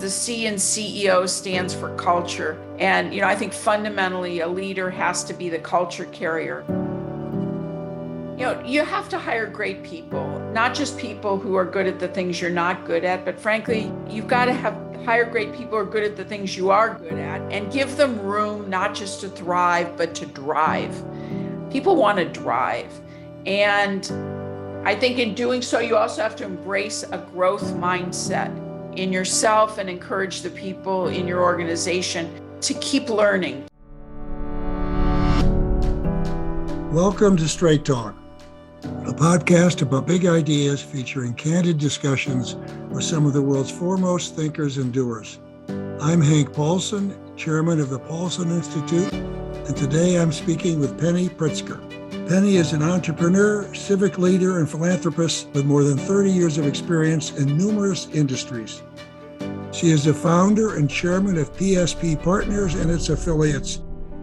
The C in CEO stands for culture. And, I think fundamentally a leader has to be the culture carrier. You have to hire great people, not just people who are good at the things you're not good at, but frankly, you've got to hire great people who are good at the things you are good at and give them room not just to thrive, but to drive. People want to drive. And I think in doing so, you also have to embrace a growth mindset in yourself and encourage the people in your organization to keep learning. Welcome to Straight Talk, a podcast about big ideas featuring candid discussions with some of the world's foremost thinkers and doers. I'm Hank Paulson, chairman of the Paulson Institute, and today I'm speaking with Penny Pritzker. Penny is an entrepreneur, civic leader, and philanthropist with more than 30 years of experience in numerous industries. She is the founder and chairman of PSP Partners and its affiliates,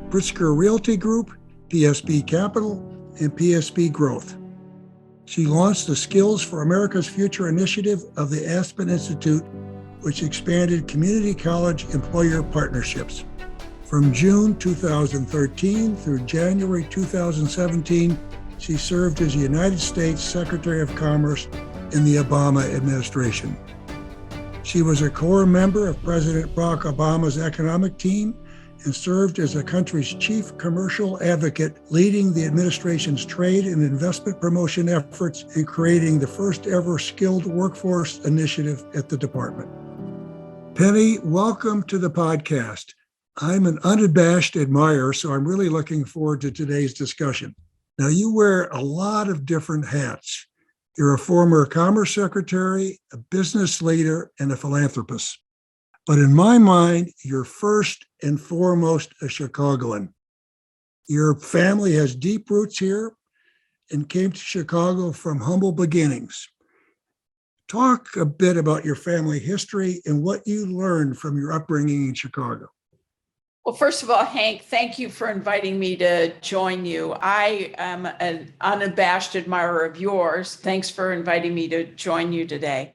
Pritzker Realty Group, PSP Capital, and PSP Growth. She launched the Skills for America's Future initiative of the Aspen Institute, which expanded community college employer partnerships. From June 2013 through January 2017, she served as the United States Secretary of Commerce in the Obama administration. She was a core member of President Barack Obama's economic team and served as the country's chief commercial advocate, leading the administration's trade and investment promotion efforts and creating the first ever skilled workforce initiative at the department. Penny, welcome to the podcast. I'm an unabashed admirer, so I'm really looking forward to today's discussion. Now, you wear a lot of different hats. You're a former Commerce Secretary, a business leader, and a philanthropist. But in my mind, you're first and foremost a Chicagoan. Your family has deep roots here and came to Chicago from humble beginnings. Talk a bit about your family history and what you learned from your upbringing in Chicago. Well, first of all, Hank, thank you for inviting me to join you. I am an unabashed admirer of yours. Thanks for inviting me to join you today.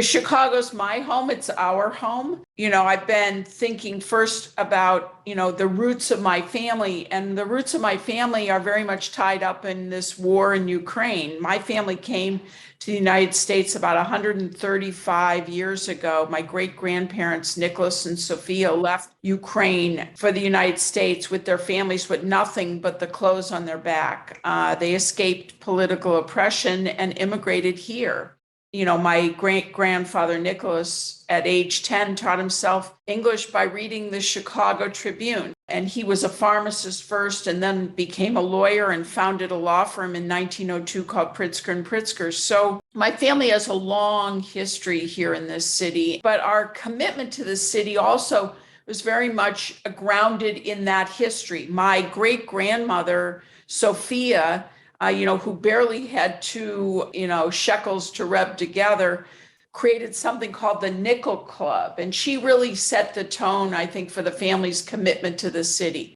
Chicago's my home. It's our home. I've been thinking first about, the roots of my family, and the roots of my family are very much tied up in this war in Ukraine. My family came to the United States about 135 years ago. My great-grandparents, Nicholas and Sophia, left Ukraine for the United States with their families with nothing but the clothes on their back. They escaped political oppression and immigrated here. My great-grandfather, Nicholas, at age 10, taught himself English by reading the Chicago Tribune. And he was a pharmacist first and then became a lawyer and founded a law firm in 1902 called Pritzker and Pritzker. So my family has a long history here in this city, but our commitment to the city also was very much grounded in that history. My great-grandmother, Sophia, who barely had two, shekels to rub together, created something called the Nickel Club. And she really set the tone, I think, for the family's commitment to the city.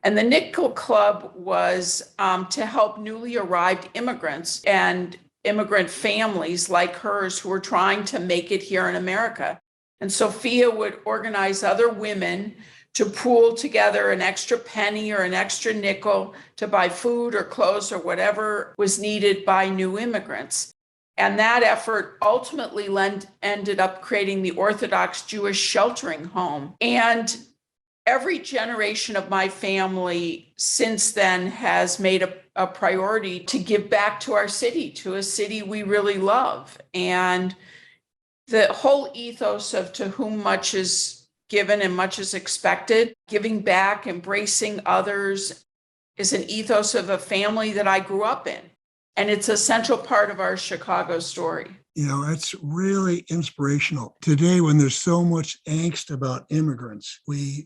And the Nickel Club was to help newly arrived immigrants and immigrant families like hers who were trying to make it here in America. And Sophia would organize other women to pool together an extra penny or an extra nickel to buy food or clothes or whatever was needed by new immigrants. And that effort ultimately ended up creating the Orthodox Jewish sheltering home. And every generation of my family since then has made a priority to give back to our city, to a city we really love. And the whole ethos of to whom much is given and much is expected, giving back, embracing others, is an ethos of a family that I grew up in. And it's a central part of our Chicago story. It's really inspirational. Today, when there's so much angst about immigrants,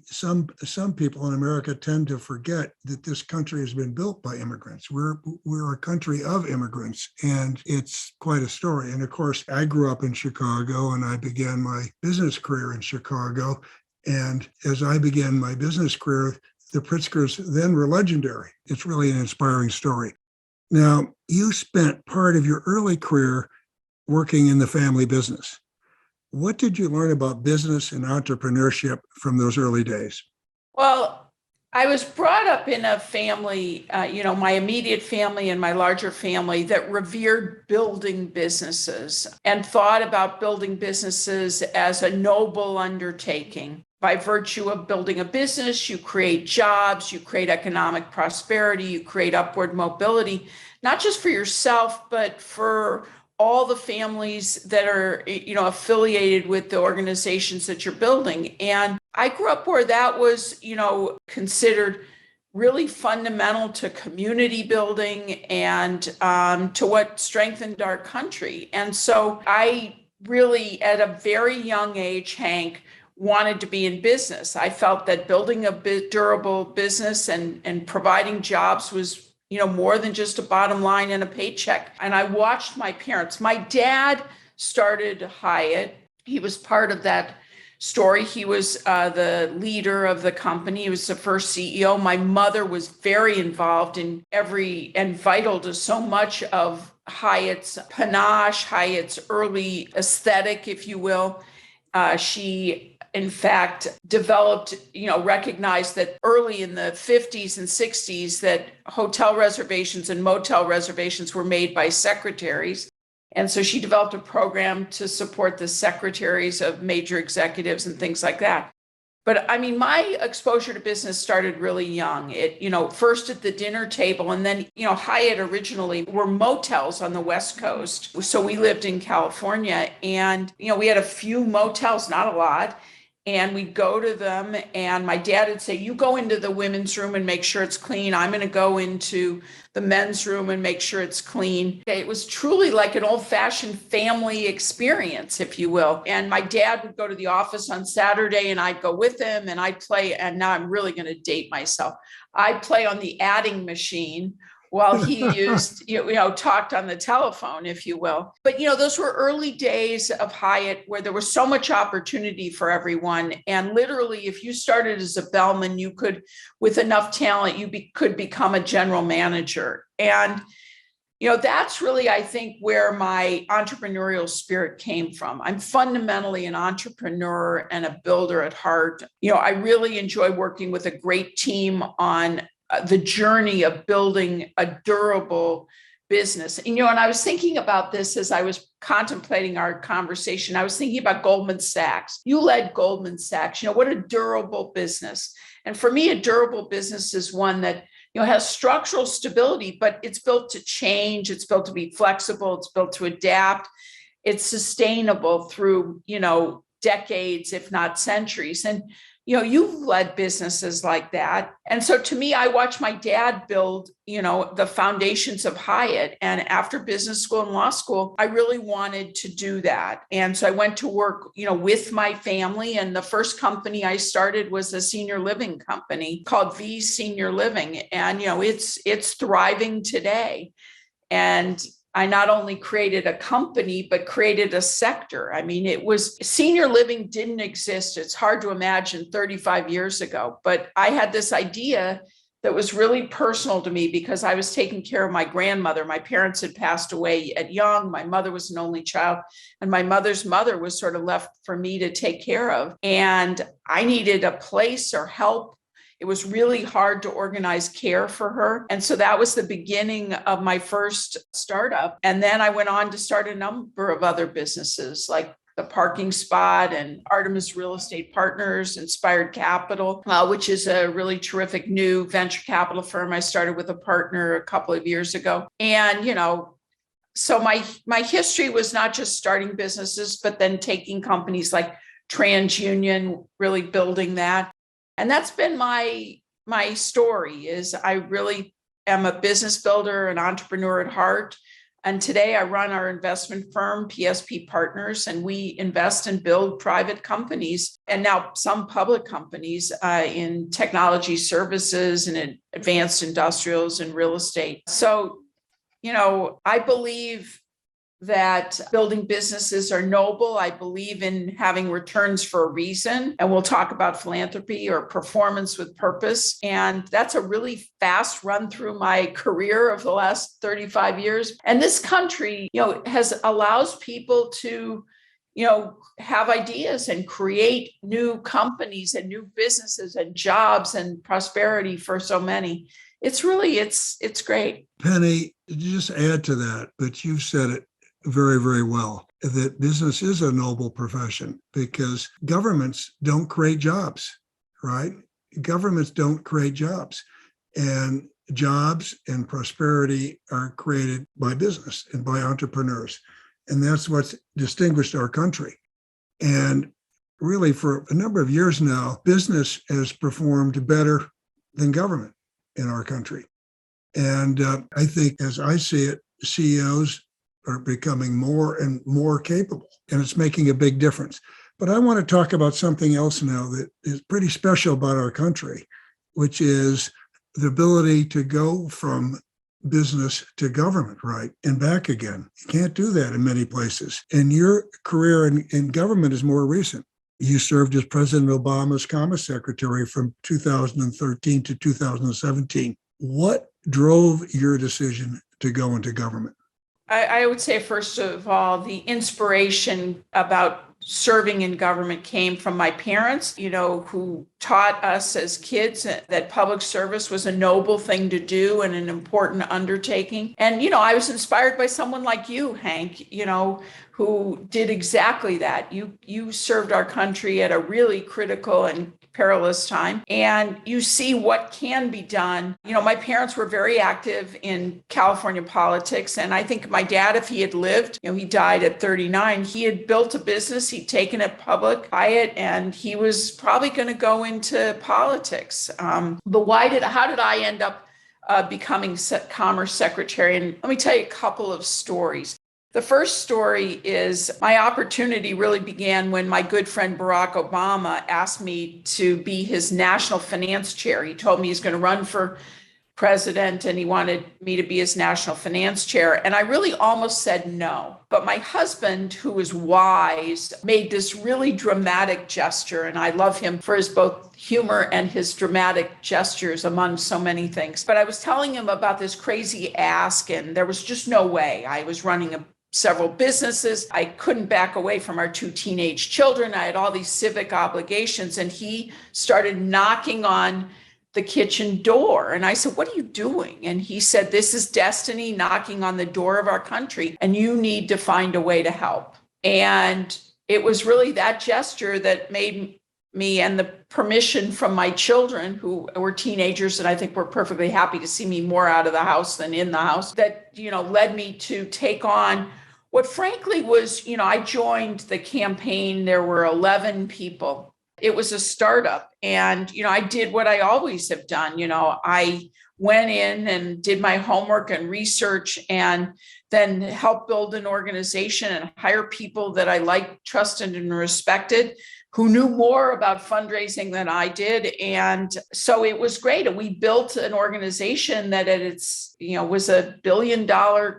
some people in America tend to forget that this country has been built by immigrants. We're a country of immigrants, and it's quite a story. And of course, I grew up in Chicago, and I began my business career in Chicago. And as I began my business career, the Pritzkers then were legendary. It's really an inspiring story. Now, you spent part of your early career working in the family business. What did you learn about business and entrepreneurship from those early days? Well, I was brought up in a family, my immediate family and my larger family that revered building businesses and thought about building businesses as a noble undertaking. By virtue of building a business, you create jobs, you create economic prosperity, you create upward mobility, not just for yourself, but for all the families that are, affiliated with the organizations that you're building. And I grew up where that was, considered really fundamental to community building and to what strengthened our country. And so I really, at a very young age, Hank, wanted to be in business. I felt that building a durable business and providing jobs was more than just a bottom line and a paycheck. And I watched my parents. My dad started Hyatt. He was part of that story. He was the leader of the company. He was the first CEO. My mother was very involved in and vital to so much of Hyatt's panache, Hyatt's early aesthetic, if you will. She in fact, developed, recognized that early in the 50s and 60s that hotel reservations and motel reservations were made by secretaries. And so she developed a program to support the secretaries of major executives and things like that. But I mean, my exposure to business started really young. It, first at the dinner table, and then, Hyatt originally were motels on the West Coast. So we lived in California and, we had a few motels, not a lot. And we'd go to them and my dad would say, you go into the women's room and make sure it's clean. I'm going to go into the men's room and make sure it's clean. It was truly like an old-fashioned family experience, if you will. And my dad would go to the office on Saturday and I'd go with him and I'd play. And now I'm really going to date myself. I'd play on the adding machine while he used, talked on the telephone, if you will. But, those were early days of Hyatt where there was so much opportunity for everyone. And literally, if you started as a bellman, you could, with enough talent, could become a general manager. And, that's really, I think, where my entrepreneurial spirit came from. I'm fundamentally an entrepreneur and a builder at heart. I really enjoy working with a great team on the journey of building a durable business. And I was thinking about this as I was contemplating our conversation. I was thinking about Goldman Sachs. You led Goldman Sachs. What a durable business. And for me, a durable business is one that has structural stability, but it's built to change. It's built to be flexible. It's built to adapt. It's sustainable through decades, if not centuries. And you've led businesses like that. And so to me, I watched my dad build, the foundations of Hyatt. And after business school and law school, I really wanted to do that. And so I went to work, with my family. And the first company I started was a senior living company called V Senior Living. And, it's thriving today. And I not only created a company, but created a sector. I mean, senior living didn't exist. It's hard to imagine 35 years ago, but I had this idea that was really personal to me because I was taking care of my grandmother. My parents had passed away at young. My mother was an only child, and my mother's mother was sort of left for me to take care of. And I needed a place or help. It was really hard to organize care for her. And so that was the beginning of my first startup. And then I went on to start a number of other businesses like the Parking Spot and Artemis Real Estate Partners, Inspired Capital, which is a really terrific new venture capital firm I started with a partner a couple of years ago. And, so my history was not just starting businesses, but then taking companies like TransUnion, really building that. And that's been my story is I really am a business builder, an entrepreneur at heart. And today I run our investment firm, PSP Partners, and we invest and build private companies and now some public companies in technology services and in advanced industrials and real estate. So, I believe that building businesses are noble. I believe in having returns for a reason. And we'll talk about philanthropy or performance with purpose. And that's a really fast run through my career of the last 35 years. And this country, allows people to, have ideas and create new companies and new businesses and jobs and prosperity for so many. It's really, it's great. Penny, just add to that, but you've said it very, very well, that business is a noble profession because governments don't create jobs, right? Governments don't create jobs. And jobs and prosperity are created by business and by entrepreneurs. And that's what's distinguished our country. And really, for a number of years now, business has performed better than government in our country. And I think, as I see it, CEOs are becoming more and more capable, and it's making a big difference. But I want to talk about something else now that is pretty special about our country, which is the ability to go from business to government, right, and back again. You can't do that in many places. And your career in government is more recent. You served as President Obama's Commerce Secretary from 2013 to 2017. What drove your decision to go into government? I would say, first of all, the inspiration about serving in government came from my parents, who taught us as kids that public service was a noble thing to do and an important undertaking. And, I was inspired by someone like you, Hank, who did exactly that. You served our country at a really critical and perilous time, and you see what can be done. My parents were very active in California politics, and I think my dad, if he had lived, he died at 39, he had built a business, he'd taken it public by it, and he was probably going to go into politics. But how did I end up becoming Commerce Secretary? And let me tell you a couple of stories. The first story is my opportunity really began when my good friend Barack Obama asked me to be his national finance chair. He told me he's going to run for president and he wanted me to be his national finance chair. And I really almost said no. But my husband, who was wise, made this really dramatic gesture. And I love him for his both humor and his dramatic gestures among so many things. But I was telling him about this crazy ask, and there was just no way. I was running several businesses. I couldn't back away from our 2 teenage children. I had all these civic obligations, and he started knocking on the kitchen door. And I said, "What are you doing?" And he said, "This is destiny knocking on the door of our country, and you need to find a way to help." And it was really that gesture that made me, and the permission from my children, who were teenagers and I think were perfectly happy to see me more out of the house than in the house, that, led me to take on what frankly was, I joined the campaign. There were 11 people. It was a startup. And, I did what I always have done. I went in and did my homework and research, and then helped build an organization and hire people that I liked, trusted, and respected, who knew more about fundraising than I did. And so it was great. And we built an organization that at its, was $1 billion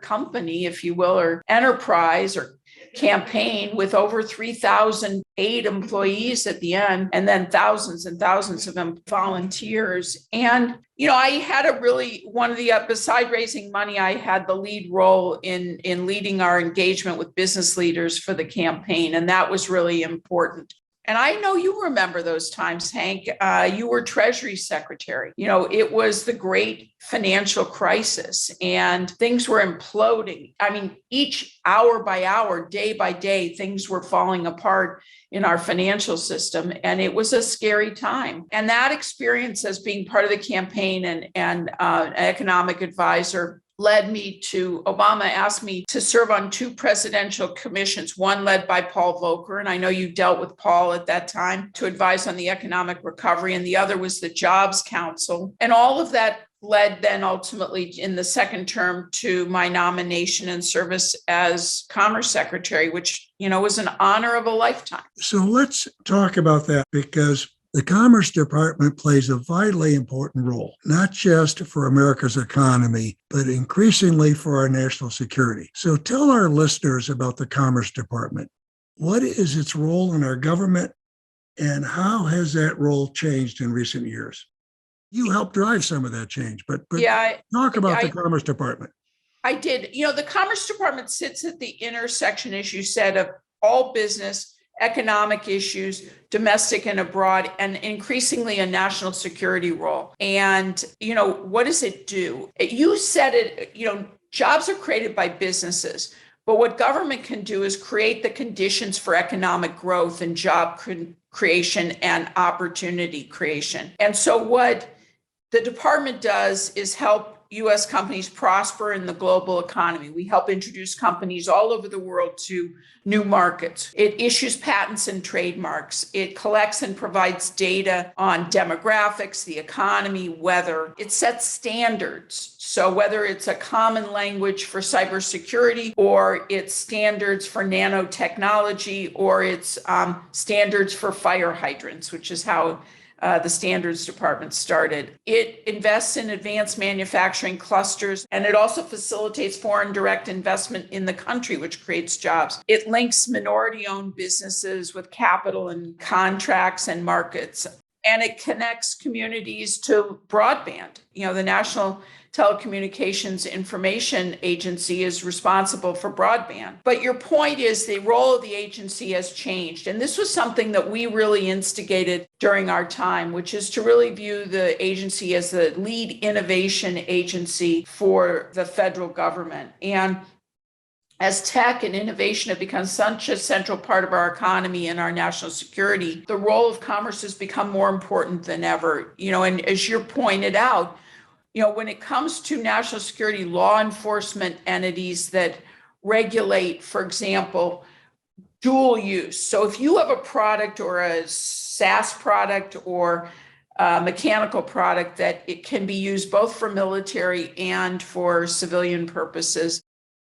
company, if you will, or enterprise or campaign, with over 3,000 paid employees at the end, and then thousands and thousands of them volunteers. And, I had beside raising money, I had the lead role in leading our engagement with business leaders for the campaign. And that was really important. And I know you remember those times, Hank. You were Treasury Secretary. It was the great financial crisis and things were imploding. I mean, each hour by hour, day by day, things were falling apart in our financial system. And it was a scary time. And that experience as being part of the campaign and an economic advisor led me to, Obama asked me to serve on 2 presidential commissions, one led by Paul Volcker, and I know you dealt with Paul at that time, to advise on the economic recovery, and the other was the Jobs Council. And all of that led then ultimately in the second term to my nomination and service as Commerce Secretary, which, was an honor of a lifetime. So let's talk about that, because the Commerce Department plays a vitally important role, not just for America's economy, but increasingly for our national security. So tell our listeners about the Commerce Department. What is its role in our government, and how has that role changed in recent years? You helped drive some of that change, but talk about the Commerce Department. I did. The Commerce Department sits at the intersection, as you said, of all business, economic issues, domestic and abroad, and increasingly a national security role. And, what does it do? You said it, jobs are created by businesses, but what government can do is create the conditions for economic growth and job creation and opportunity creation. And so what the department does is help U.S. companies prosper in the global economy. We help introduce companies all over the world to new markets. It issues patents and trademarks. It collects and provides data on demographics, the economy, weather. It sets standards. So whether it's a common language for cybersecurity, or it's standards for nanotechnology, or it's standards for fire hydrants, which is how the standards department started. It invests in advanced manufacturing clusters, and it also facilitates foreign direct investment in the country, which creates jobs. It links minority-owned businesses with capital and contracts and markets, and it connects communities to broadband. The National Telecommunications Information Agency is responsible for broadband. But your point is the role of the agency has changed. And this was something that we really instigated during our time, which is to really view the agency as the lead innovation agency for the federal government. And as tech and innovation have become such a central part of our economy and our national security, the role of commerce has become more important than ever. And as you pointed out, when it comes to national security law enforcement entities that regulate, for example, dual use. So if you have a product or a SaaS product or a mechanical product that it can be used both for military and for civilian purposes,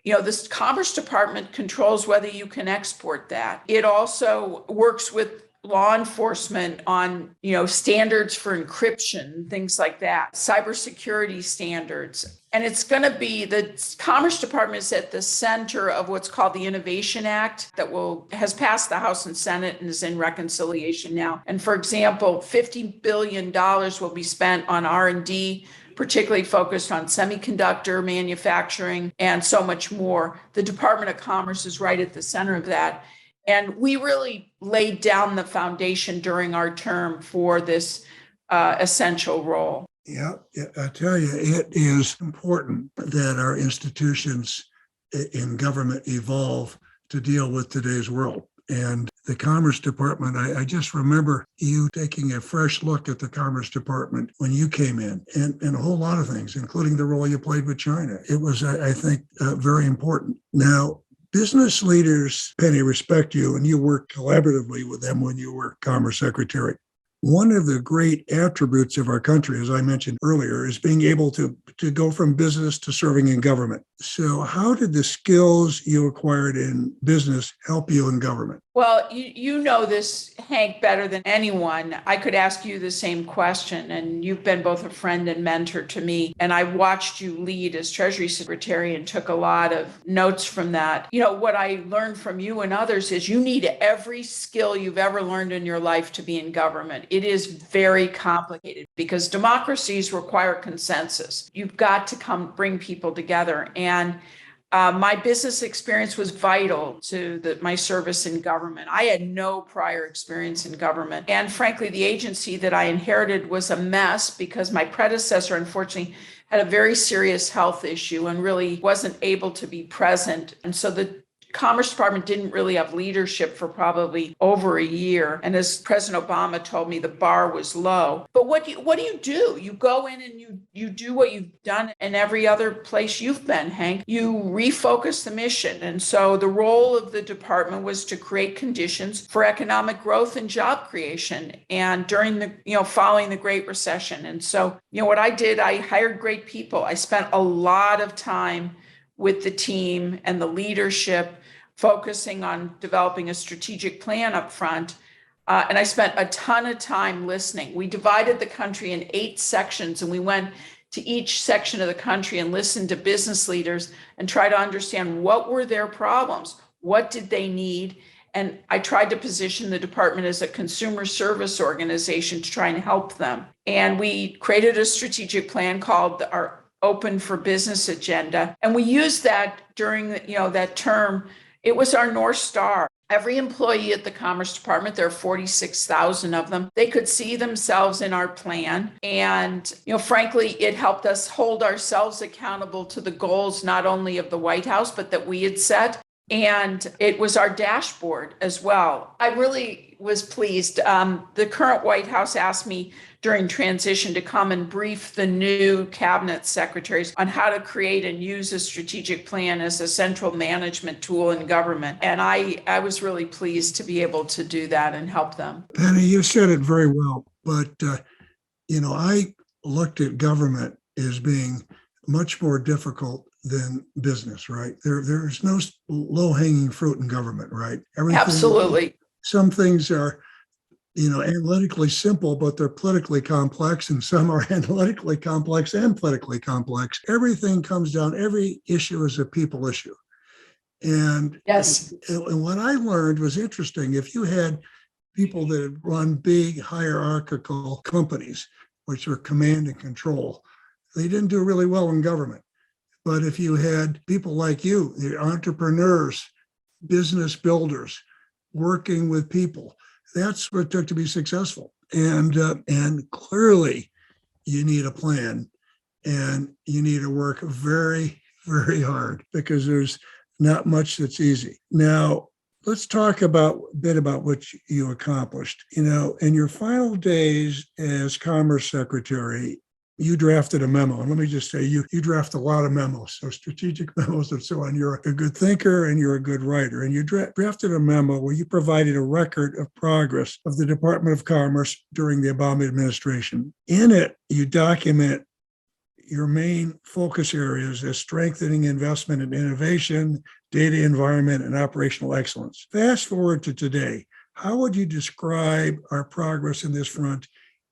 this Commerce Department controls whether you can export that. It also works with law enforcement on, standards for encryption, things like that, cybersecurity standards. And it's going to be the Commerce Department is at the center of what's called the Innovation Act that has passed the House and Senate and is in reconciliation now. And for example, $50 billion will be spent on R&D, particularly focused on semiconductor manufacturing and so much more. The Department of Commerce is right at the center of that. And we really laid down the foundation during our term for this essential role. Yeah, I tell you, it is important that our institutions in government evolve to deal with today's world. And the Commerce Department, I just remember you taking a fresh look at the Commerce Department when you came in, and a whole lot of things, including the role you played with China. It was, I think, very important. Now, business leaders, Penny, respect you, and you work collaboratively with them when you were Commerce Secretary. One of the great attributes of our country, as I mentioned earlier, is being able to go from business to serving in government. So how did the skills you acquired in business help you in government? Well, you know this, Hank, better than anyone. I could ask you the same question, and you've been both a friend and mentor to me. And I watched you lead as Treasury Secretary and took a lot of notes from that. What I learned from you and others is you need every skill you've ever learned in your life to be in government. It is very complicated because democracies require consensus. You've got to bring people together. And my business experience was vital to my service in government. I had no prior experience in government. And frankly, the agency that I inherited was a mess because my predecessor, unfortunately, had a very serious health issue and really wasn't able to be present. And so the Commerce Department didn't really have leadership for probably over a year. And as President Obama told me, the bar was low. But what do you do? You go in and you do what you've done in every other place you've been, Hank. You refocus the mission. And so the role of the department was to create conditions for economic growth and job creation. And during following the Great Recession. And so, what I did, I hired great people. I spent a lot of time with the team and the leadership, focusing on developing a strategic plan up front. And I spent a ton of time listening. We divided the country in 8 sections, and we went to each section of the country and listened to business leaders and tried to understand what were their problems, what did they need. And I tried to position the department as a consumer service organization to try and help them. And we created a strategic plan called our Open for Business agenda. And we used that during that term. It was our North Star. every employee at the Commerce Department, there are 46,000 of them, they could see themselves in our plan. And, frankly, it helped us hold ourselves accountable to the goals, not only of the White House, but that we had set. And it was our dashboard as well. I really was pleased. The current White House asked me during transition to come and brief the new cabinet secretaries on how to create and use a strategic plan as a central management tool in government. And I was really pleased to be able to do that and help them. Penny, you said it very well, but I looked at government as being much more difficult than business, right? There's no low-hanging fruit in government, right? Absolutely. Some things are, analytically simple, but they're politically complex, and some are analytically complex and politically complex. Everything comes down, every issue is a people issue. And yes, and what I learned was interesting. If you had people that run big hierarchical companies, which were command and control, they didn't do really well in government. But if you had people like you, the entrepreneurs, business builders, working with people, that's what it took to be successful. And clearly, you need a plan, and you need to work very, very hard, because there's not much that's easy. Now, let's talk a bit about what you accomplished. In your final days as Commerce Secretary, you drafted a memo. And let me just say, you draft a lot of memos, so strategic memos and so on. You're a good thinker and you're a good writer. And you drafted a memo where you provided a record of progress of the Department of Commerce during the Obama administration. In it, you document your main focus areas as strengthening investment in innovation, data environment, and operational excellence. Fast forward to today. How would you describe our progress in this front,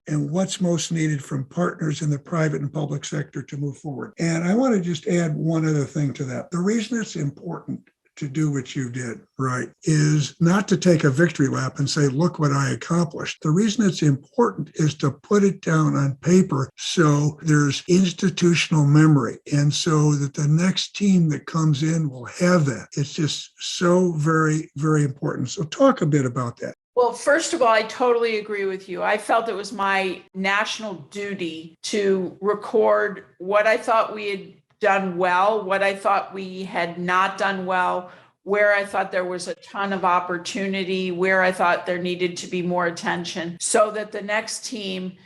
and what's most needed from partners in the private and public sector to move forward? And I want to just add one other thing to that. The reason it's important to do what you did, right, is not to take a victory lap and say, look what I accomplished. The reason it's important is to put it down on paper so there's institutional memory, and so that the next team that comes in will have that. It's just so very, very important. So talk a bit about that. Well, first of all, I totally agree with you. I felt it was my national duty to record what I thought we had done well, what I thought we had not done well, where I thought there was a ton of opportunity, where I thought there needed to be more attention, so that the next team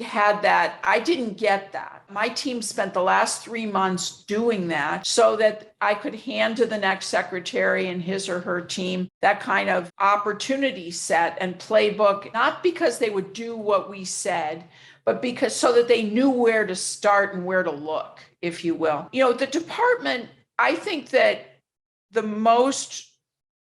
had that. I didn't get that. My team spent the last 3 months doing that so that I could hand to the next secretary and his or her team that kind of opportunity set and playbook, not because they would do what we said, but because so that they knew where to start and where to look, if you will. The department, I think that the most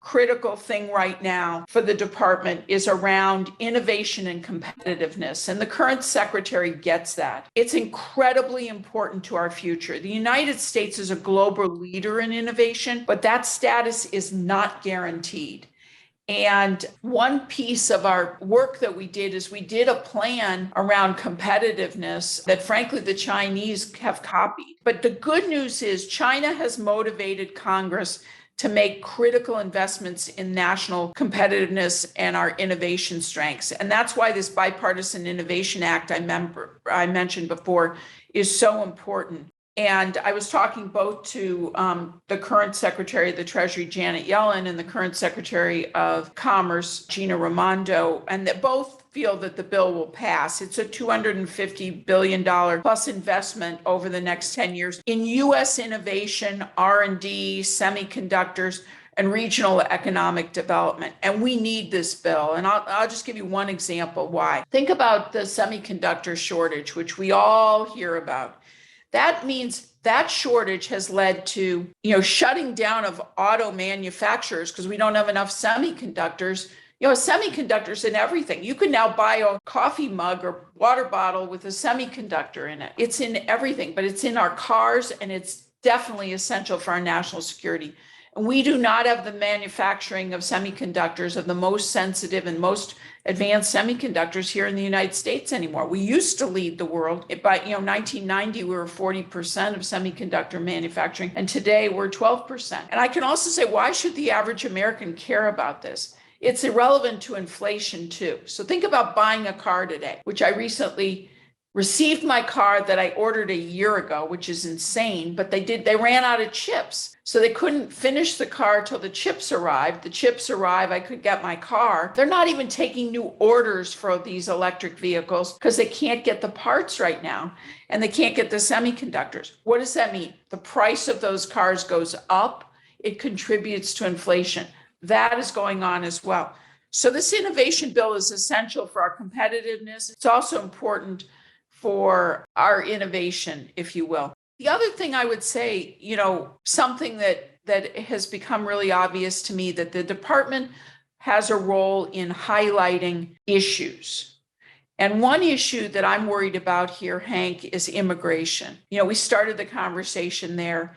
critical thing right now for the department is around innovation and competitiveness. And the current secretary gets that. It's incredibly important to our future. The United States is a global leader in innovation, but that status is not guaranteed. And one piece of our work that we did is we did a plan around competitiveness that, frankly, the Chinese have copied. But the good news is China has motivated Congress to make critical investments in national competitiveness and our innovation strengths. And that's why this Bipartisan Innovation Act I mentioned before is so important. And I was talking both to the current Secretary of the Treasury, Janet Yellen, and the current Secretary of Commerce, Gina Raimondo, and that both feel that the bill will pass. It's a $250 billion plus investment over the next 10 years in U.S. innovation, R&D, semiconductors, and regional economic development. And we need this bill. And I'll just give you one example why. Think about the semiconductor shortage, which we all hear about. That means that shortage has led to, shutting down of auto manufacturers because we don't have enough semiconductors. Semiconductors in everything. You can now buy a coffee mug or water bottle with a semiconductor in it. It's in everything, but it's in our cars, and it's definitely essential for our national security. And we do not have the manufacturing of semiconductors, of the most sensitive and most advanced semiconductors here in the United States anymore. We used to lead the world. By 1990, we were 40% of semiconductor manufacturing, and today we're 12%. And I can also say, why should the average American care about this? It's irrelevant to inflation too. So think about buying a car today, which I recently received my car that I ordered a year ago, which is insane, but they ran out of chips. So they couldn't finish the car till the chips arrived. The chips arrive, I could get my car. They're not even taking new orders for these electric vehicles because they can't get the parts right now and they can't get the semiconductors. What does that mean? The price of those cars goes up. It contributes to inflation. That is going on as well. So this innovation bill is essential for our competitiveness. It's also important for our innovation, if you will. The other thing I would say, something that has become really obvious to me, that the department has a role in highlighting issues. And one issue that I'm worried about here, Hank, is immigration. We started the conversation there.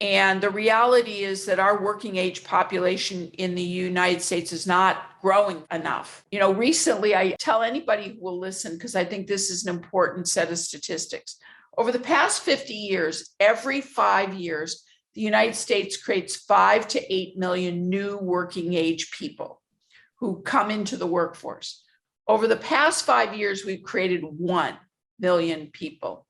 And the reality is that our working age population in the United States is not growing enough. Recently, I tell anybody who will listen, because I think this is an important set of statistics. Over the past 50 years, every 5 years, the United States creates 5 to 8 million new working age people who come into the workforce. Over the past 5 years, we've created 1 million people.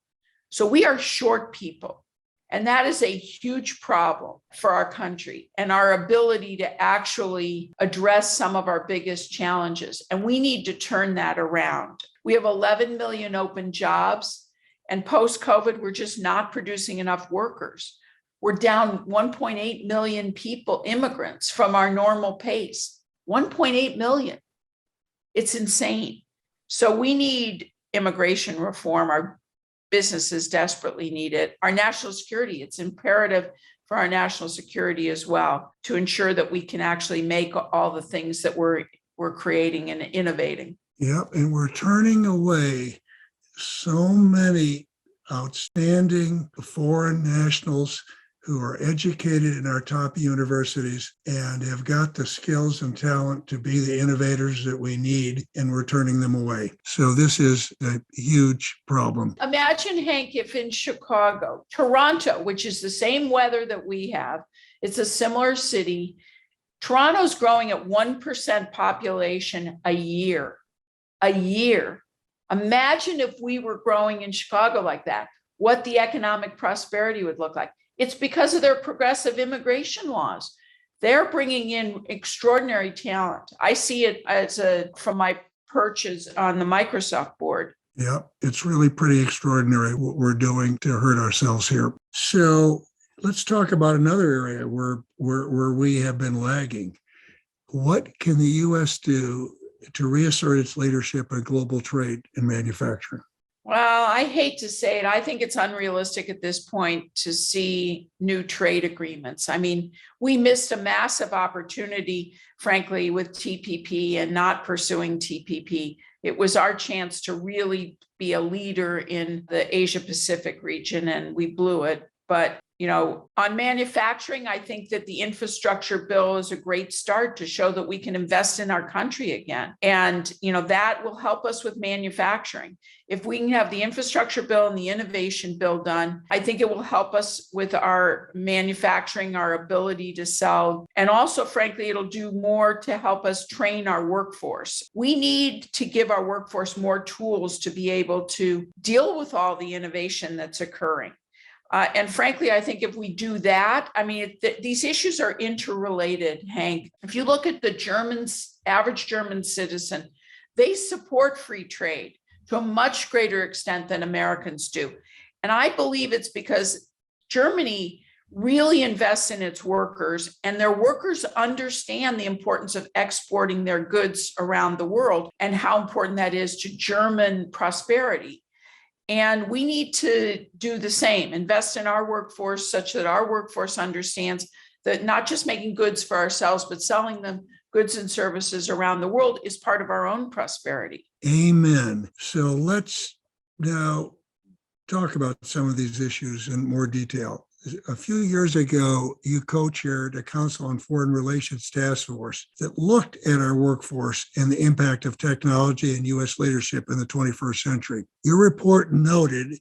So we are short people. And that is a huge problem for our country and our ability to actually address some of our biggest challenges. And we need to turn that around. We have 11 million open jobs, and post-COVID, we're just not producing enough workers. We're down 1.8 million people, immigrants, from our normal pace. 1.8 million. It's insane. So we need immigration reform. Our businesses desperately need it. Our national security, it's imperative for our national security as well, to ensure that we can actually make all the things that we're creating and innovating. Yep, and we're turning away so many outstanding foreign nationals who are educated in our top universities and have got the skills and talent to be the innovators that we need, and we're turning them away. So this is a huge problem. Imagine, Hank, if in Chicago, Toronto, which is the same weather that we have, it's a similar city. Toronto's growing at 1% population a year. Imagine if we were growing in Chicago like that, what the economic prosperity would look like. It's because of their progressive immigration laws. They're bringing in extraordinary talent. I see it from my perches on the Microsoft board. Yeah, it's really pretty extraordinary what we're doing to hurt ourselves here. So let's talk about another area where we have been lagging. What can the U.S. do to reassert its leadership in global trade and manufacturing? Well, I hate to say it. I think it's unrealistic at this point to see new trade agreements. I mean, we missed a massive opportunity, frankly, with TPP and not pursuing TPP. It was our chance to really be a leader in the Asia Pacific region, and we blew it. But on manufacturing, I think that the infrastructure bill is a great start to show that we can invest in our country again. And, that will help us with manufacturing. If we can have the infrastructure bill and the innovation bill done, I think it will help us with our manufacturing, our ability to sell. And also, frankly, it'll do more to help us train our workforce. We need to give our workforce more tools to be able to deal with all the innovation that's occurring. And frankly, I think if we do that, these issues are interrelated, Hank. If you look at the average German citizen, they support free trade to a much greater extent than Americans do. And I believe it's because Germany really invests in its workers, and their workers understand the importance of exporting their goods around the world and how important that is to German prosperity. And we need to do the same, invest in our workforce such that our workforce understands that not just making goods for ourselves, but selling them goods and services around the world is part of our own prosperity. Amen. So let's now talk about some of these issues in more detail. A few years ago, you co-chaired a Council on Foreign Relations task force that looked at our workforce and the impact of technology and U.S. leadership in the 21st century. Your report noted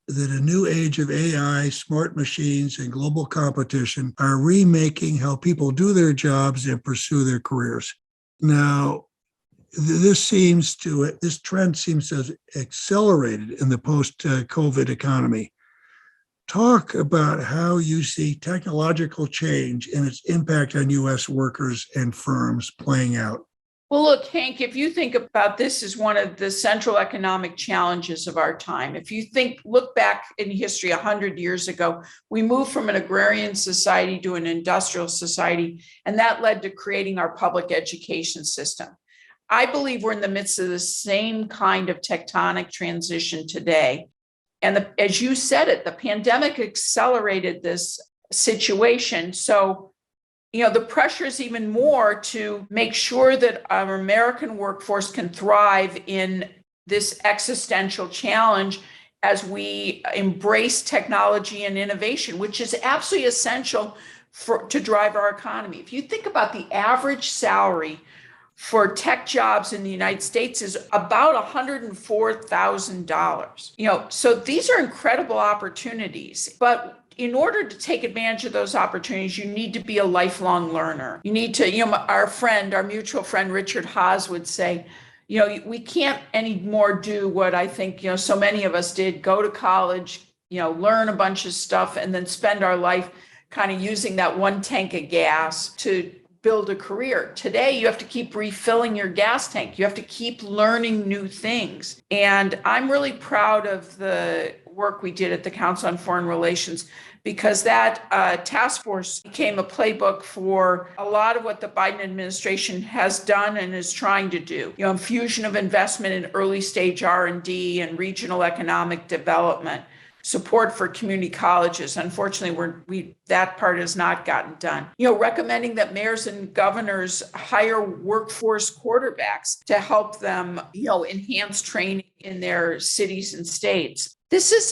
that a new age of AI, smart machines, and global competition are remaking how people do their jobs and pursue their careers. Now, this trend seems to have accelerated in the post-COVID economy. Talk about how you see technological change and its impact on U.S. workers and firms playing out. Well, look, Hank, if you think about this as one of the central economic challenges of our time, if you look back in history 100 years ago, we moved from an agrarian society to an industrial society, and that led to creating our public education system. I believe we're in the midst of the same kind of tectonic transition today. And as you said it, the pandemic accelerated this situation. So, the pressure is even more to make sure that our American workforce can thrive in this existential challenge as we embrace technology and innovation, which is absolutely essential to drive our economy. If you think about the average salary for tech jobs in the United States is about $104,000. So these are incredible opportunities, but in order to take advantage of those opportunities, you need to be a lifelong learner. You need to, our mutual friend, Richard Haas would say, we can't anymore do what I think, so many of us did, go to college, learn a bunch of stuff and then spend our life kind of using that one tank of gas to build a career. Today, you have to keep refilling your gas tank. You have to keep learning new things. And I'm really proud of the work we did at the Council on Foreign Relations, because that task force became a playbook for a lot of what the Biden administration has done and is trying to do. Infusion of investment in early stage R&D and regional economic development, support for community colleges. Unfortunately, that part has not gotten done. Recommending that mayors and governors hire workforce quarterbacks to help them, enhance training in their cities and states. This is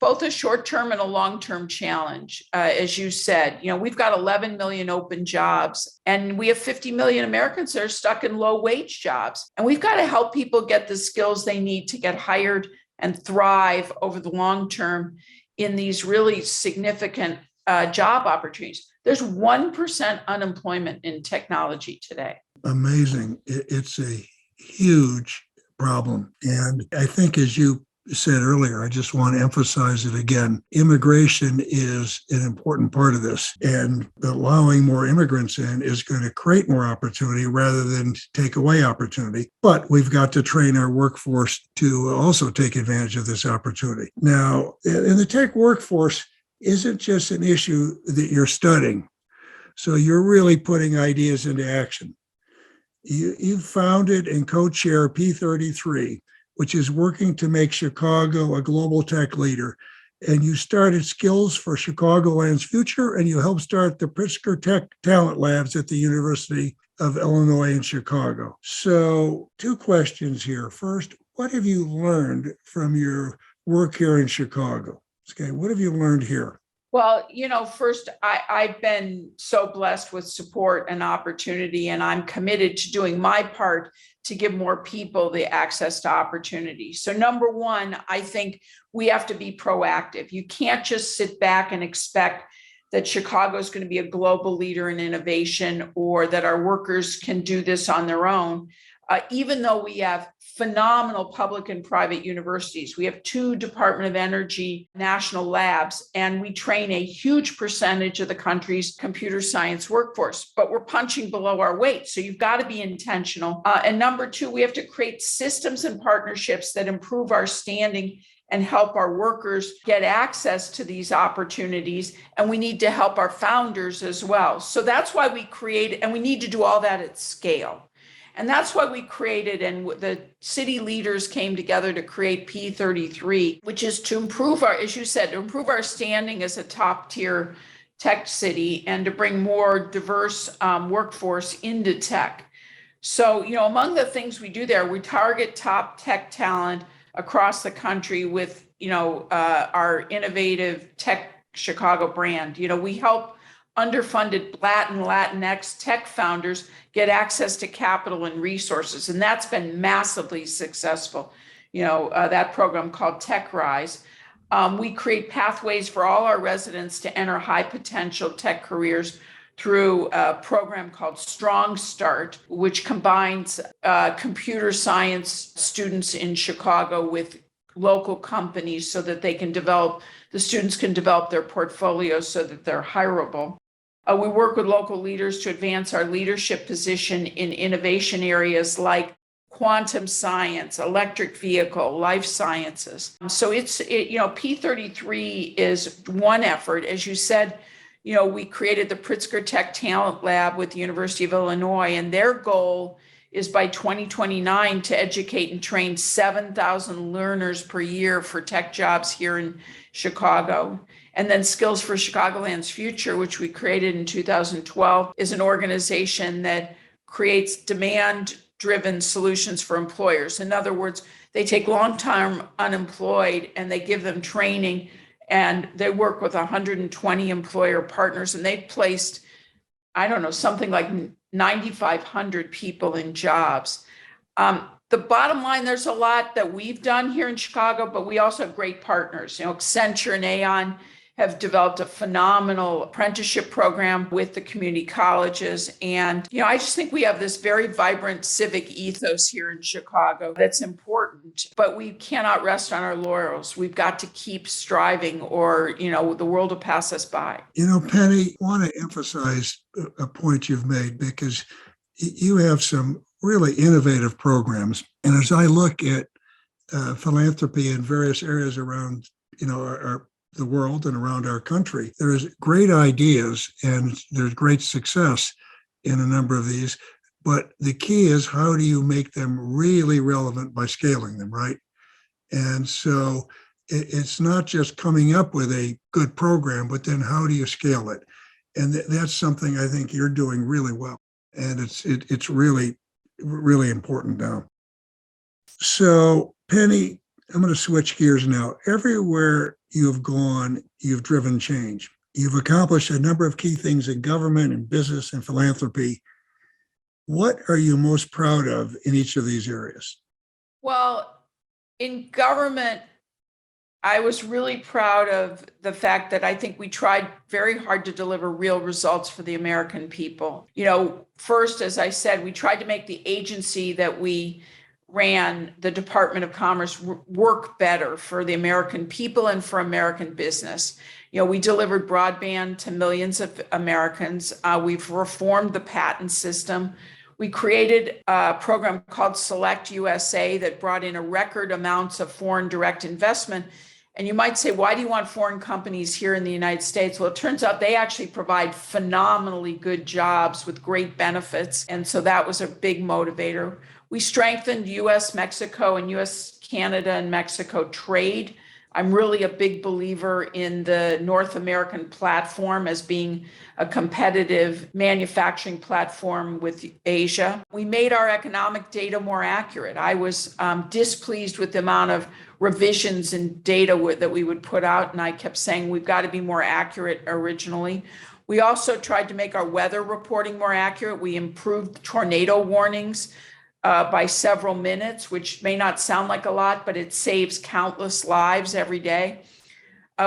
both a short-term and a long-term challenge. As you said, we've got 11 million open jobs, and we have 50 million Americans that are stuck in low-wage jobs. And we've got to help people get the skills they need to get hired and thrive over the long term in these really significant job opportunities. There's 1% unemployment in technology today. Amazing. It's a huge problem. And I think, as you said earlier, I just want to emphasize it again. Immigration is an important part of this, and allowing more immigrants in is going to create more opportunity rather than take away opportunity. But we've got to train our workforce to also take advantage of this opportunity. Now, in the tech workforce isn't just an issue that you're studying. So you're really putting ideas into action. You founded and co-chair P33, which is working to make Chicago a global tech leader. And you started Skills for Chicagoland's Future, and you helped start the Pritzker Tech Talent Labs at the University of Illinois in Chicago. So 2 questions here. First, what have you learned from your work here in Chicago? Okay, what have you learned here? Well, first, I've been so blessed with support and opportunity, and I'm committed to doing my part to give more people the access to opportunity. So number one, I think we have to be proactive. You can't just sit back and expect that Chicago is going to be a global leader in innovation or that our workers can do this on their own. Even though we have phenomenal public and private universities, we have 2 Department of Energy national labs, and we train a huge percentage of the country's computer science workforce, but we're punching below our weight. So you've got to be intentional. And number 2, we have to create systems and partnerships that improve our standing and help our workers get access to these opportunities. And we need to help our founders as well. So that's why we created, and we need to do all that at scale. And that's why we created, and the city leaders came together to create P33, which is to improve as you said, to improve our standing as a top tier tech city and to bring more diverse workforce into tech. So, among the things we do there, we target top tech talent across the country with, our innovative tech Chicago brand. We help underfunded Latin, Latinx tech founders get access to capital and resources. And that's been massively successful. That program called Tech Rise. We create pathways for all our residents to enter high potential tech careers through a program called Strong Start, which combines computer science students in Chicago with local companies so that the students can develop their portfolios so that they're hireable. We work with local leaders to advance our leadership position in innovation areas like quantum science, electric vehicle, life sciences. So P33 is one effort. As you said, we created the Pritzker Tech Talent Lab with the University of Illinois, and their goal is by 2029 to educate and train 7,000 learners per year for tech jobs here in Chicago. And then Skills for Chicagoland's Future, which we created in 2012, is an organization that creates demand-driven solutions for employers. In other words, they take long-term unemployed and they give them training, and they work with 120 employer partners, and they've placed, something like 9,500 people in jobs. The bottom line, there's a lot that we've done here in Chicago, but we also have great partners. Accenture and Aon have developed a phenomenal apprenticeship program with the community colleges. And, I just think we have this very vibrant civic ethos here in Chicago that's important, but we cannot rest on our laurels. We've got to keep striving or, the world will pass us by. Penny, I want to emphasize a point you've made because you have some really innovative programs. And as I look at philanthropy in various areas around, the world and around our country, there's great ideas and there's great success in a number of these. But the key is, how do you make them really relevant by scaling them, right? And so it's not just coming up with a good program, but then how do you scale it? And that's something I think you're doing really well. And it's really, really important now. So, Penny, I'm going to switch gears now. Everywhere you've gone, you've driven change. You've accomplished a number of key things in government and business and philanthropy. What are you most proud of in each of these areas? Well, in government, I was really proud of the fact that I think we tried very hard to deliver real results for the American people. First, as I said, we tried to make the agency that we ran, the Department of Commerce, work better for the American people and for American business. We delivered broadband to millions of Americans. We've reformed the patent system. We created a program called Select USA that brought in a record amounts of foreign direct investment. And you might say, why do you want foreign companies here in the United States? Well, it turns out they actually provide phenomenally good jobs with great benefits. And so that was a big motivator. We strengthened U.S., Mexico, and U.S., Canada, and Mexico trade. I'm really a big believer in the North American platform as being a competitive manufacturing platform with Asia. We made our economic data more accurate. I was displeased with the amount of revisions in data that we would put out, and I kept saying we've got to be more accurate originally. We also tried to make our weather reporting more accurate. We improved tornado warnings by several minutes, which may not sound like a lot, but it saves countless lives every day.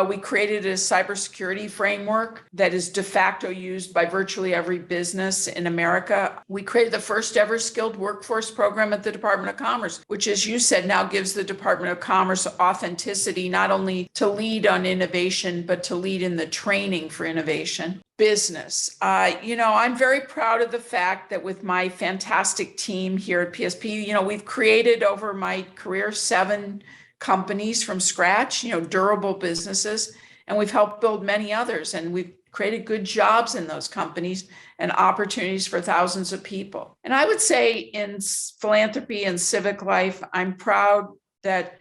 We created a cybersecurity framework that is de facto used by virtually every business in America. We created the first ever skilled workforce program at the Department of Commerce, which, as you said, now gives the Department of Commerce authenticity, not only to lead on innovation, but to lead in the training for innovation. Business. I'm very proud of the fact that with my fantastic team here at PSP, we've created over my career 7 companies from scratch, durable businesses, and we've helped build many others. And we've created good jobs in those companies and opportunities for thousands of people. And I would say in philanthropy and civic life, I'm proud that,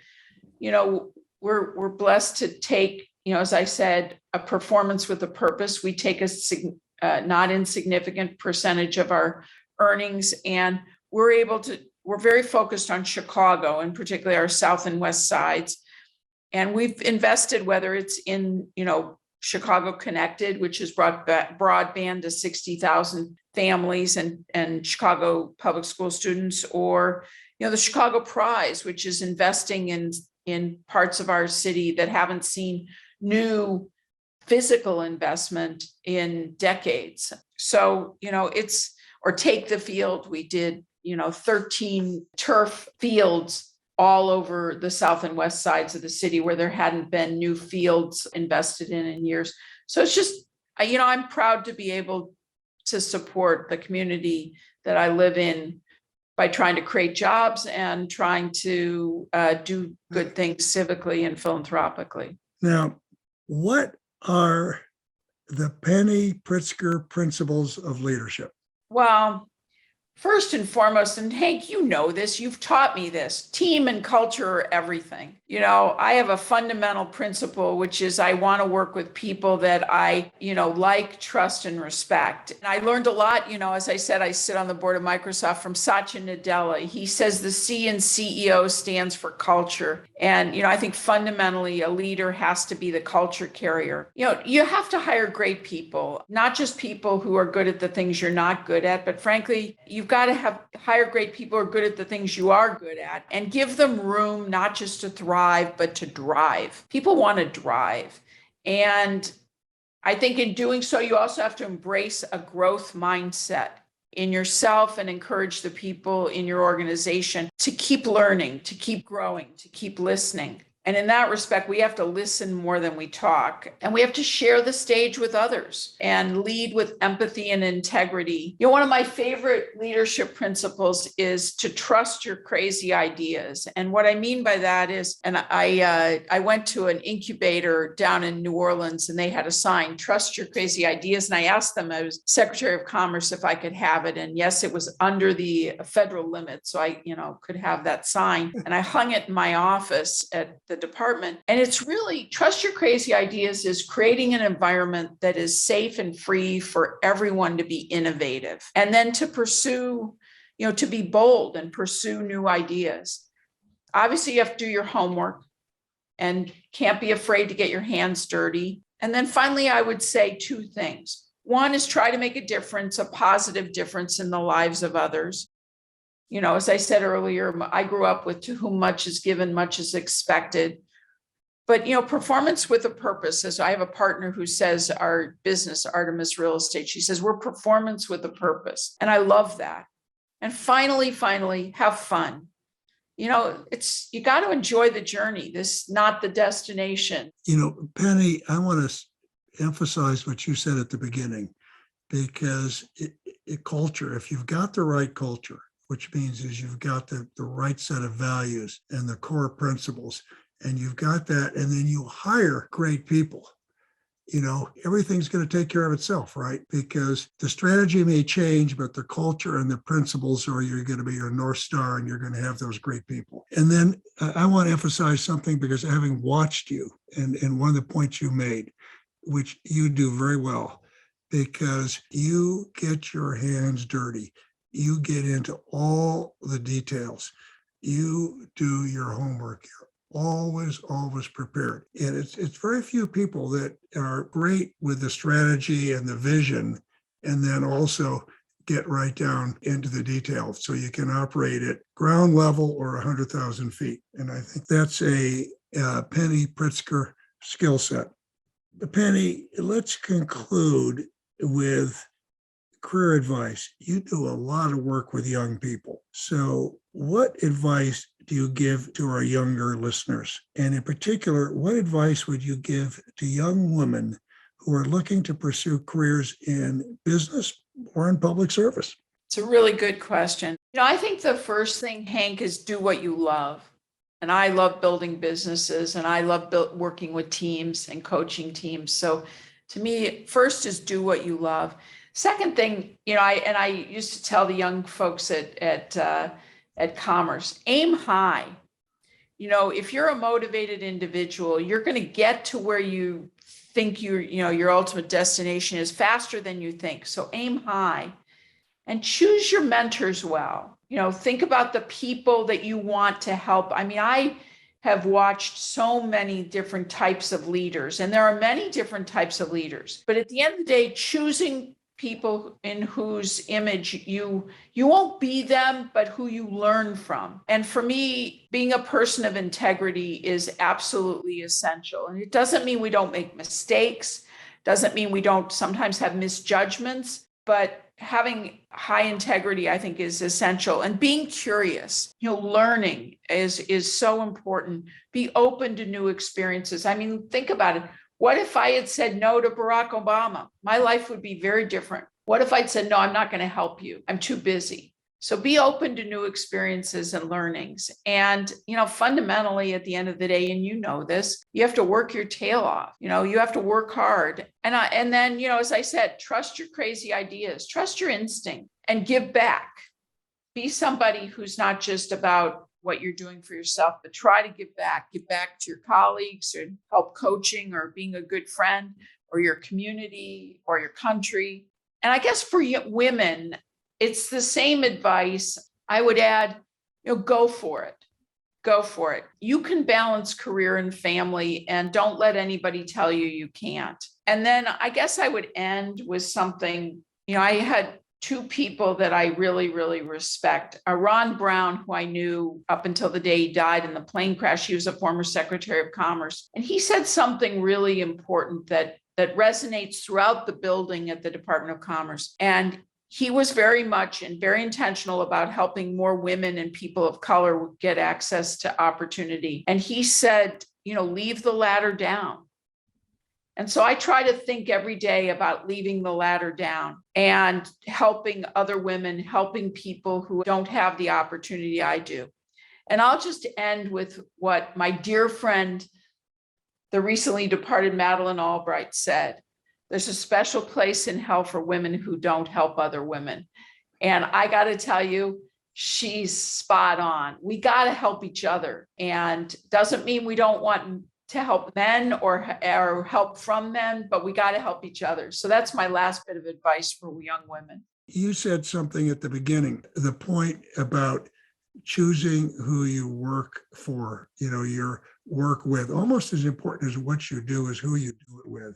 we're blessed to take, as I said, a performance with a purpose. We take a not insignificant percentage of our earnings, and we're very focused on Chicago, and particularly our south and west sides. And we've invested, whether it's in, Chicago Connected, which has brought broadband to 60,000 families and Chicago public school students, or the Chicago Prize, which is investing in parts of our city that haven't seen new physical investment in decades. So, or Take the Field. We did, 13 turf fields all over the south and west sides of the city where there hadn't been new fields invested in years. So it's just, I'm proud to be able to support the community that I live in by trying to create jobs and trying to do good things civically and philanthropically. Now, what are the Penny Pritzker principles of leadership? Well, first and foremost, and Hank, you know this, you've taught me this, team and culture are everything. I have a fundamental principle, which is I want to work with people that I, like, trust, and respect. And I learned a lot, as I said, I sit on the board of Microsoft, from Satya Nadella. He says the C in CEO stands for culture. And, I think fundamentally a leader has to be the culture carrier. You have to hire great people, not just people who are good at the things you're not good at, but frankly, you've got to hire great people who are good at the things you are good at, and give them room not just to thrive, but to drive. People want to drive. And I think in doing so, you also have to embrace a growth mindset in yourself and encourage the people in your organization to keep learning, to keep growing, to keep listening. And in that respect, we have to listen more than we talk. And we have to share the stage with others and lead with empathy and integrity. One of my favorite leadership principles is to trust your crazy ideas. And what I mean by that is, and I went to an incubator down in New Orleans, and they had a sign, "Trust your crazy ideas." And I asked them, I was Secretary of Commerce, if I could have it. And yes, it was under the federal limit. So I, could have that sign. And I hung it in my office at the department. And it's really, trust your crazy ideas is creating an environment that is safe and free for everyone to be innovative, and then to pursue, to be bold and pursue new ideas. Obviously, you have to do your homework and can't be afraid to get your hands dirty. And then finally, I would say two things. One is try to make a difference, a positive difference in the lives of others. As I said earlier, I grew up with "to whom much is given, much is expected." But, performance with a purpose. As I have a partner who says, our business, Artemis Real Estate, she says, we're performance with a purpose. And I love that. And finally, have fun. You got to enjoy the journey. This not the destination. Penny, I want to emphasize what you said at the beginning, because culture, if you've got the right culture, which means is you've got the right set of values and the core principles, and you've got that, and then you hire great people, everything's going to take care of itself, right? Because the strategy may change, but the culture and the principles are you're going to be your North Star, and you're going to have those great people. And then I want to emphasize something, because having watched you, and one of the points you made, which you do very well, because you get your hands dirty. You get into all the details. You do your homework. You're always prepared. And it's very few people that are great with the strategy and the vision, and then also get right down into the details so you can operate at ground level or 100,000 feet. And I think that's a Penny Pritzker skill set. Penny, let's conclude with career advice. You do a lot of work with young people. So what advice do you give to our younger listeners? And in particular, what advice would you give to young women who are looking to pursue careers in business or in public service? It's a really good question. I think the first thing, Hank, is do what you love. And I love building businesses, and I love working with teams and coaching teams. So to me, first is do what you love. Second thing, I used to tell the young folks at Commerce, aim high. If you're a motivated individual, you're going to get to where you think your ultimate destination is faster than you think. So aim high, and choose your mentors well. Think about the people that you want to help. I have watched so many different types of leaders, and there are many different types of leaders. But at the end of the day, choosing people in whose image you won't be them, but who you learn from. And for me, being a person of integrity is absolutely essential. And it doesn't mean we don't make mistakes, doesn't mean we don't sometimes have misjudgments, but having high integrity, I think, is essential. And being curious, learning is so important. Be open to new experiences. I mean, think about it. What if I had said no to Barack Obama? My life would be very different. What if I'd said, no, I'm not going to help you. I'm too busy. So be open to new experiences and learnings. And, fundamentally at the end of the day, and you know this, you have to work your tail off. You have to work hard. And then, as I said, trust your crazy ideas, trust your instinct, and give back. Be somebody who's not just about what you're doing for yourself, but try to give back to your colleagues, or help coaching, or being a good friend, or your community, or your country. And I guess for women, it's the same advice. I would add, go for it. Go for it. You can balance career and family, and don't let anybody tell you you can't. And then I guess I would end with something, I had two people that I really, really respect. Ron Brown, who I knew up until the day he died in the plane crash. He was a former Secretary of Commerce. And he said something really important that resonates throughout the building at the Department of Commerce. And he was very much and very intentional about helping more women and people of color get access to opportunity. And he said, leave the ladder down. And so I try to think every day about leaving the ladder down and helping other women, helping people who don't have the opportunity I do. And I'll just end with what my dear friend, the recently departed Madeleine Albright, said. There's a special place in hell for women who don't help other women. And I got to tell you, she's spot on. We got to help each other. And doesn't mean we don't want to help men or help from men, but we got to help each other. So that's my last bit of advice for young women. You said something at the beginning, the point about choosing who you work for, your work with, almost as important as what you do is who you do it with.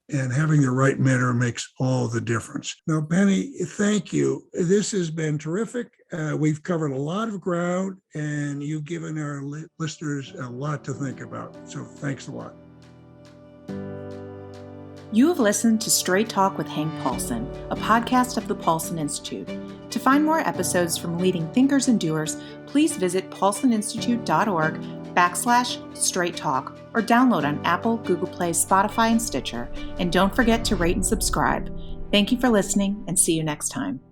And having the right mentor makes all the difference. Now, Penny, thank you. This has been terrific. We've covered a lot of ground, and you've given our listeners a lot to think about. So thanks a lot. You have listened to Straight Talk with Hank Paulson, a podcast of the Paulson Institute. To find more episodes from leading thinkers and doers, please visit paulsoninstitute.org/Straight Talk or download on Apple, Google Play, Spotify, and Stitcher. And don't forget to rate and subscribe. Thank you for listening, and see you next time.